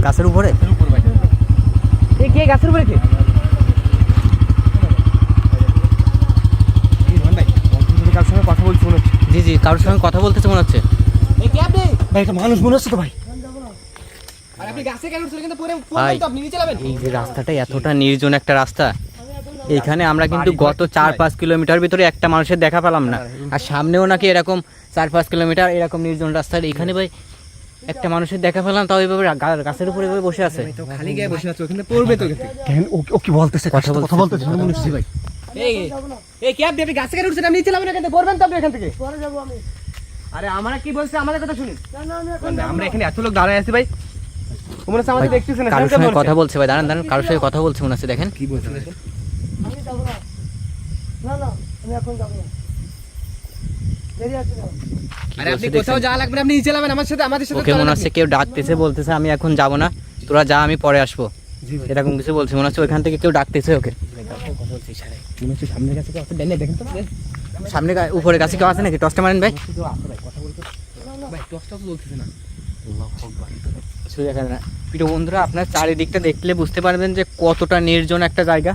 গাছের উপরে কে গাছের উপরে কে? কারোর সঙ্গে কথা বলছি মনে হচ্ছে। জি জি, কারোর সঙ্গে কথা বলতেছে মনে হচ্ছে। ভাই এটা মানুষ মনে হচ্ছে তো ভাই। আর আপনি গাছে কেন উঠছিলেন? কিন্তু পরে ভাই তো আপনি নিচে যাবেন। এই যে রাস্তাটা এতটা নির্জন একটা রাস্তা, এইখানে আমরা কিন্তু গত 4-5 কিলোমিটার ভিতরে একটা মানুষের দেখা পেলাম না। আর সামনেও নাকি এরকম 4-5 কিলোমিটার এরকম নির্জন রাস্তায় এখানে ভাই একটা মানুষের দেখা পেলাম, তাও এইভাবে গাছের উপরে এভাবে বসে আছে। খালি গায়ে বসে আছে, ওখানে পড়বে তো। কেন ও কি বলতেছে? কথা বলতেছে মনে হচ্ছে ভাই। এই কি আপনি গাছে কেন উঠছেন? আপনি নিচে যাবেন, এখান থেকে পড়বেন তো আপনি এখান থেকে। পরে যাব আমি। আরে আমরা কি বলছে আমাদের কথা শুনুন। না আমরা এখানে এত লোক দাঁড়ায় আছি ভাই। মনে হচ্ছে আমাদের দেখতেছেন না। কারোর সঙ্গে কথা বলছে ভাই, দাঁড়ান দাঁড়ান, কারোর সঙ্গে কথা বলছে মনে হচ্ছে। দেখেন কি বলছেন। আমি যাব না। না আমি এখন যাব না। দেরি আছে না। আরে আপনি কোথাও যাওয়া লাগবে না, আপনি নিচে যাবেন আমাদের সাথে। ওকে মনে হচ্ছে কেউ ডাকতেছে, বলতেছে আমি এখন যাব না, তোরা যা, আমি পরে আসবো, এরকম কিছু বলছে মনে হচ্ছে। ওইখান থেকে কেউ ডাকতেছে ওকে। কথা বলছি ইশারায়। মনে হচ্ছে সামনের কাছে কেউ আছে, ডাইনে দেখেন তো। সামনে উপরে কাছে কেউ আছে নাকি? টর্চটা মারেন ভাই। কেউ আছে ভাই, কথা বলতে। ভাই টসটা তো বলতেছে না। আল্লাহু আকবার। কিছু দেখা যায় না। প্রিয় বন্ধুরা, আপনার চারিদিকটা দেখলে বুঝতে পারবেন যে কতটা নির্জন একটা জায়গা।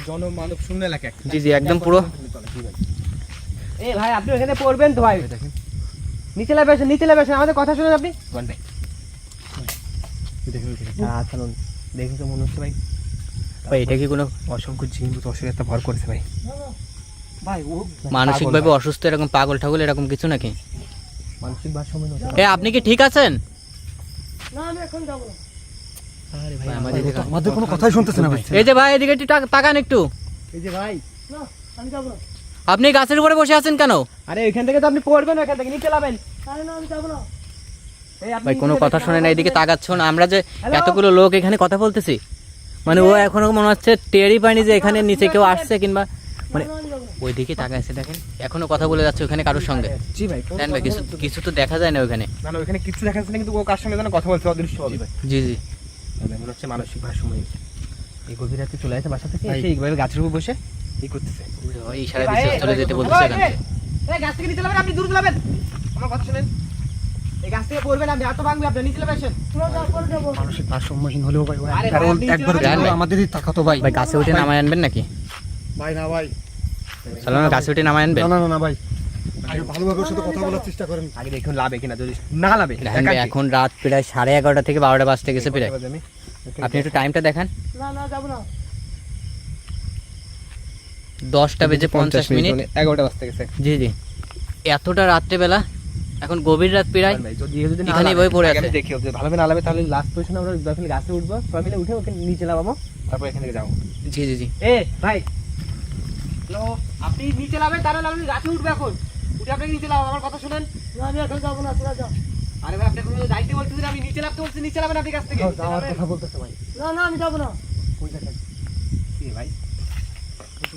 জনমানব শূন্য এলাকা একটা। জি জি, একদম পুরো। এই ভাই আপনি ওখানে পড়বেন তো ভাই। দেখেন নিচে নামে আসেন, আমাদের কথা শুনুন আপনি। কোন ভাই? দেখেন চলুন। দেখেন তো মনে হচ্ছে ভাই। ভাই এটা কি কোনো অসংখ্য জিনভূত অসুবিধা ভর করেছে ভাই। ভাই ও মানসিকভাবে অসুস্থ এরকম পাগল ঠাগল এরকম কিছু নাকি? মানসিক ভারসাম্য নষ্ট। আপনি কি ঠিক আছেন? না আমি এখন যাব না। আরে ভাই আমাদের কোনো কথাই শুনতেছে না ভাই। এই যে ভাই এদিকে একটু তাকান একটু। এই যে ভাই, না আমি যাব না। আপনি গাছের উপরে বসে আছেন কেন? আরে এখান থেকে তো আপনি পড়বেন, ওখান থেকে নিচে যাবেন। আরে না আমি যাব না। এই আপনি ভাই কোনো কথা শুনে না, এদিকে তাকাচ্ছ না। আমরা যে হ্যালো? এতগুলো লোক এখানে কথা বলতেছি, মানে ও এখনো মনে হচ্ছে টেরই পায়নি যে এখানে নিচে কেউ আসছে, কিংবা মানে না আমি যাব না। ওইদিকে তাকাইছে। দেখেন এখনো কথা বলে যাচ্ছে ওখানে কারোর সঙ্গে। জি ভাই, দেন ভাই, কিছু কিছু তো দেখা যায় না ওখানে। না না ওখানে কিছু দেখা যাচ্ছে না, কিন্তু ও কার সঙ্গে যেন কথা বলছে অদৃশ্য হবে ভাই। জি জি, মনে হচ্ছে মানসিক ভারসাম্য। এই গভীর রাতে চলে আসে বাসা থেকে, এসে এইভাবে গাছের উপর বসে এই করতেছে। ওই ইশারা দিচ্ছে চলে যেতে বলতেছে এখান থেকে। এই গাছ থেকে নিচে যাবেন, আপনি দূর যাবেন। আমার কথা শুনেন, এই গাছ থেকে পড়বেন, আপনি হাত ভাঙবে, আপনি নিচে যাবেন। পুরো যাব পরে যাব। মানসিক ভারসাম্যহীন হলেও ভাই ও আরে কারণ ভাই, একবার জান ভাই। আমাদেরই তাকাতো ভাই। ভাই গাছে উঠে নামায় আনবেন নাকি? ভাই না ভাই, চলো না, গাছে উঠে নামায় আনবেন। না ভাই, আগে ভালোভাবে ওর সাথে কথা বলার চেষ্টা করেন। আগে দেখুন লাভে কিনা, যদি না লাভে রাহেন ভাই, এখন রাত প্রায় 11:30 থেকে 12টা বাজতে গেছে প্রায়। আমি আপনি একটু টাইমটা দেখান। না যাব না। 10টা বেজে 50 মিনিট। 11টা বাজতে গেছে। জি জি, এতটা রাত্রেবেলা, এখন গভীর রাত প্রায়। ভাই যদি না এখানে লাভে, বই পড়ে আগে আছে। আমি দেখি যদি ভালোভাবে না লাভে, তাহলে লাস্ট পজিশনে আমরা যখন গাছে উঠবো, সবাই মিলে উঠে ওখানে নিচে নামাবো, তারপর এখান থেকে যাবো। জি জি জি, এ ভাই, হ্যালো, আপনি নিচে নামবেন, তাহলে আপনি গাছে উঠবে। এখন উঠে আপনি নিচে নামো, আমার কথা শুনেন। না আমি এখন যাব না, তোরা যা। আরে ভাই আপনি কোনো যাইতে বলতেছেন, আমি নিচে নামতে বলছি, নিচে নামেন আপনি গাছ থেকে। যাওয়ার কথা বলতেছে ভাই। না আমি যাব না। ওই দেখেন, কি ভাই,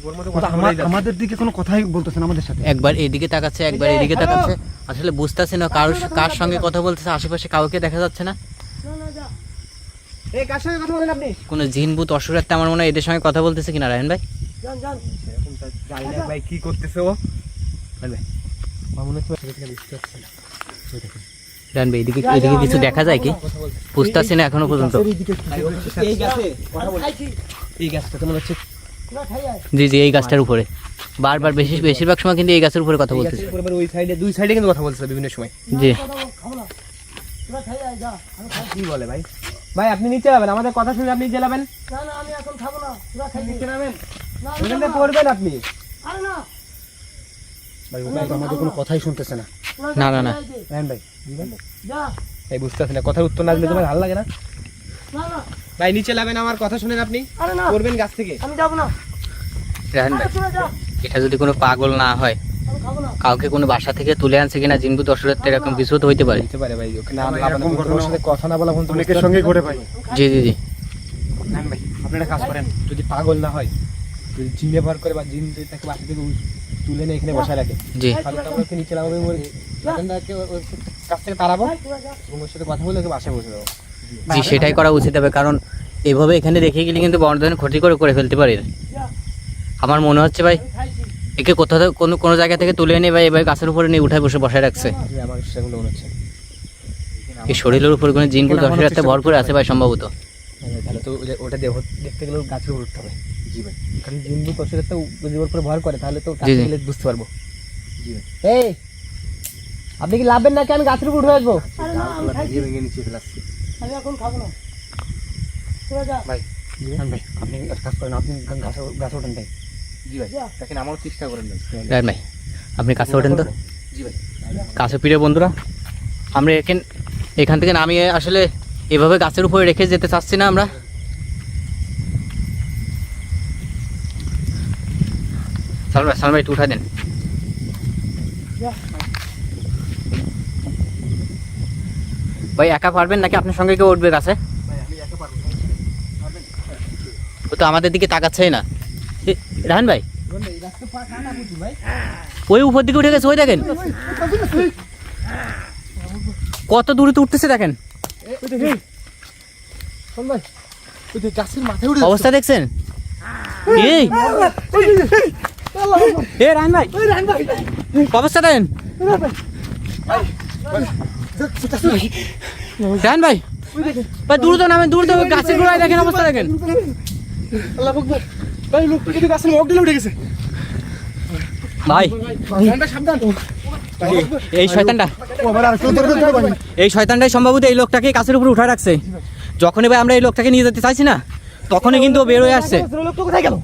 ওর মধ্যে কথা বলেই যাচ্ছে। আমাদের দিকে কোনো কথাই বলতেছে না আমাদের সাথে। একবার এদিকে তাকাচ্ছে, একবার এদিকে তাকাচ্ছে। আসলে বুঝতেছি না কার সঙ্গে কথা বলতেছে, আশেপাশে কাউকে দেখা যাচ্ছে না। না যা। এই কার সঙ্গে কথা বলেন আপনি? কোনো জিনভূত অসুরাত্মা আমার মনে হয় এদের সঙ্গে কথা বলতেছে কিনা রায়ন ভাই। যান। এরকম জানি না ভাই কি করতেছে ও। ভাই আমার মনে হচ্ছে সেটা থেকে বুঝতে পারছি না। ওই দেখুন রায়ন ভাই, এদিকে কিছু দেখা যায় কি? বুঝতেছি না এখনো পর্যন্ত। এই গাছে কথা বলছি, খাইছি। এই গাছটাতে মনে হচ্ছে না খাই আয়। জি জি, এই গাছটার উপরে বারবার বেশিরভাগ সময় কিন্তু এই গাছের উপরে কথা বলতেছে। গাছের উপরে ওই সাইডে, দুই সাইডে কিন্তু কথা বলছে বিভিন্ন সময়। জি, খাবো না। তোরা খাই আয় যা। আমি খাই। কি বলে ভাই? ভাই আপনি নিচে যাবেন, আমাদের কথা শুনে আপনি নিচে যাবেন। না আমি এখন খাবো না। তোরা খাই নিচে নামেন, না আমি ওখানে যাব না। পড়বেন আপনি। আরে না। ভাই ও তো আমাদের কোনো কথাই শুনতেছে না। তোরা না, যা, না, না। খাই দে। রায়ন ভাই দিবেন? যা। এই বুঝতে পারছি না, কথার উত্তর না দিলে তোমার ভালো লাগে না। না। ভাই নিচে নামেন, আমার কথা শুনেন আপনি, আরে না। পড়বেন গাছ থেকে। আমি যাব না। রায়ন ভাই, তোরা যা। এটা যদি কোনো পাগল না হয়, আমি খাবো না। কাউকে কোনো বাসা থেকে তুলে আনছে কিনা, জিনভূত অসুরাত্মা এরকম কিছু তো হইতে পারে। হতে পারে ভাই, ওখানে ভাই, আমরা এরকম ঘটনা ওর সাথে কথা না বলা পর্যন্ত অনেকের সঙ্গেই ঘটে ভাই। জি জি জি, রায়ন ভাই আপনি একটা কাজ করেন, যদি পাগল না হয়, যদি জিন ব্যবহার করে বা জিন যদি তাকে বাসা থেকে তুলে নিয়ে এখানে বসায় রাখে, জি তাহলে তো আমরা ওকে নিচে নামাবো, ওর কাছ থেকে তাড়াবো তোরা যা। এবং ওর সাথে কথা বলে ওকে বাসায় বসে দেবো। জি, সেটাই করা উচিত হবে। কারণ এভাবে এখানে রেখে গেলে কিন্তু বড় ধরনের ক্ষতি করে ফেলতে পারে। যা। আমার মনে হচ্ছে ভাই, আমি খাইছি। একে কোথাও কোনো জায়গা থেকে তুলে এনে ভাই এবার গাছের উপরে নিয়ে উঠায় বসায় রাখছে। আমার সেগুলো মনে হচ্ছে। এই শরীরের উপর কোনো জিন ভূত নামানোর অসুরাতে ভর করে আছে ভাই সম্ভবত। তাহলে তো ওটা দেখতে গেলে গাছের উপর উঠতে হবে। জি ভাই, কারণ জিনবু কষের তো যদি ওর উপরে ভর করে তাহলে তো জি, জি। গাছে গেলে বুঝতে পারবো। জি ভাই। এই আপনি কি লাভবেন নাকি আমি গাছের উপর উঠে আসবো? আরে না, আমি খাইছি। আমি এখন খাবো না। চলে যা। ভাই আপনি একটা কাজ করেন, আপনি গাছে ওঠেন ভাই। জি ভাই, দেখেন আমারও চেষ্টা করেন ভাই। রায়হান ভাই আপনি কাছে ওঠেন তো। জি ভাই। কাছে প্রিয় বন্ধুরা, আমরা এখান থেকে নামিয়ে আসলে এভাবে গাছের উপরে রেখে যেতে চাচ্ছি না আমরা। সালমান ভাই একটু উঠা দেন। ভাই একা পারবেন নাকি আপনার সঙ্গে কেউ উঠবে গাছে? ও তো আমাদের দিকে তাকাচ্ছেই না। রায়হান ভাই ওই উপর দিকে উঠে গেছে, ওই দেখেন কত দূরে তো উঠতেছে দেখেন। গাছের মাথায় উঠে অবস্থা দেখছেন? এই এ রায়হান ভাই অবস্থা দেখেন। রায়হান ভাই ভাই দূর তো নামেন, দূর তো গাছের গোড়ায় দেখেন অবস্থা দেখেন। আল্লাহ আকবার। ভাই লোকটা কিন্তু গাছের মগ দিলে উঠে গেছে। ভাই সাবধান। এই শয়তানটাই সম্ভবত এই লোকটাকে গাছের উপর উঠায় রাখছে। যখনই ভাই আমরা এই লোকটাকে নিয়ে যেতে চাইছি না তখনই কিন্তু ও বের হয়ে আসছে। লোকটা কোথায় গেল?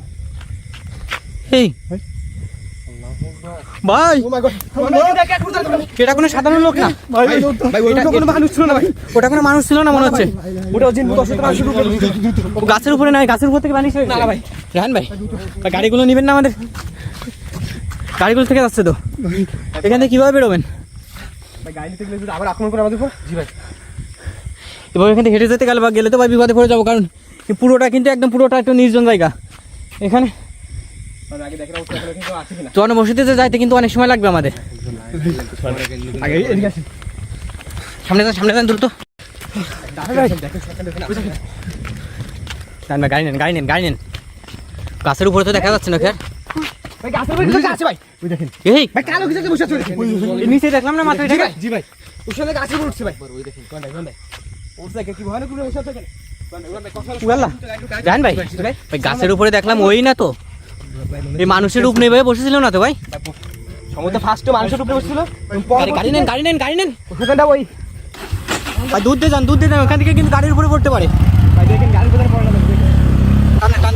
এই ভাই এটা কোনো সাধারণ লোক না, ওটা কোনো মানুষ ছিল না ভাই। ওটা কোনো মানুষ ছিল না মনে হচ্ছে। ওটা জিনবু কষের মানুষের উপরে। ও গাছের উপরে নয়, গাছের উপর থেকে বানিয়েছে না ভাই। রায়হান ভাই ভাই গাড়িগুলো নেবেন না আমাদের? গাড়িগুলো থেকে যাচ্ছে তো, এখান থেকে কিভাবে বেরোবেন? ভাই গাড়ি নিতে গেলে যদি আবার আক্রমণ করে আমাদের উপর? জি ভাই। এবার এখান থেকে হেঁটে যেতে গেলে বা গেলে তো ভাই বিপদে পড়ে যাবো, কারণ এই পুরোটা কিন্তু একদম পুরোটা একটা নির্জন জায়গা। এখানে আগে দেখেন অবস্থা এখানে কেউ আছে কিনা। জনবসতিতে যাইতে কিন্তু অনেক সময় লাগবে আমাদের। আগে এদিকে আসেন। সামনে যান দ্রুত। দেখেন রায়হান ভাই গাড়ি নেন। গাছের উপরে তো দেখা যাচ্ছে না খেয়ার। ভাই গাছের উপরে কিছু আছে ভাই। ওই দেখেন। এই ভাই কালো কিছু বসে আছে দেখেন। এই নিচে দেখলাম না মাথায় জি ঠিক ভাই, জি ভাই। ওর সাথে গাছের উপর উঠছে ভাই। ওই দেখেন কোন ভাই। ওর থেকে কি ভয়ানক করে বসে আছে দেখেন। উগাল্লা রায়হান ভাই ভাই গাছের উপরে দেখলাম ওই না তো, এই মানুষের রূপ নেই ভাই বসেছিল না তো ভাই। সমুদ্র ফার্স্টে মানুষের উপরে বসছিল। গাড়ি নেন। ওখানটা ওই ভাই দুধ দিয়ে যান ওখান থেকে কিন্তু গাড়ির উপরে পড়তে পারে। ভাই দেখেন গাড়ির ভিতরে পড়ে না। টান